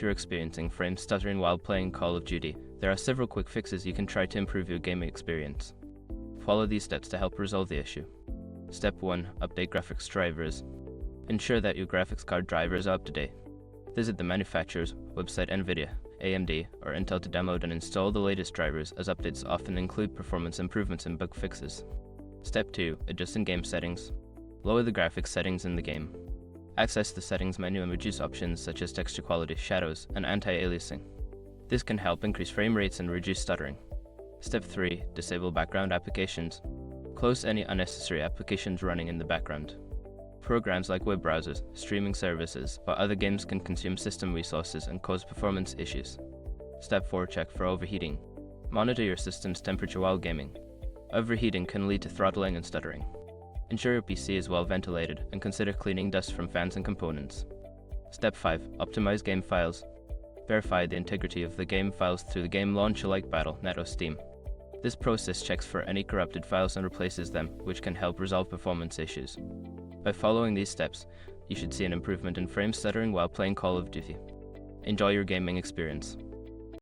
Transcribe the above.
if you're experiencing frame stuttering while playing Call of Duty, there are several quick fixes you can try to improve your gaming experience. Follow these steps to help resolve the issue. Step 1. Update graphics drivers. Ensure that your graphics card drivers are up to date. Visit the manufacturer's website, NVIDIA, AMD, or Intel to download and install the latest drivers, as updates often include performance improvements and bug fixes. Step 2. Adjust in-game settings. Lower the graphics settings in the game. Access the settings menu and reduce options such as texture quality, shadows, and anti-aliasing. This can help increase frame rates and reduce stuttering. Step 3. Disable background applications. Close any unnecessary applications running in the background. Programs like web browsers, streaming services, or other games can consume system resources and cause performance issues. Step 4. Check for overheating. Monitor your system's temperature while gaming. Overheating can lead to throttling and stuttering. Ensure your PC is well ventilated and consider cleaning dust from fans and components. Step 5. Optimize game files. Verify the integrity of the game files through the game launcher like Battle.net or Steam. This process checks for any corrupted files and replaces them, which can help resolve performance issues. By following these steps, you should see an improvement in frame stuttering while playing Call of Duty. Enjoy your gaming experience.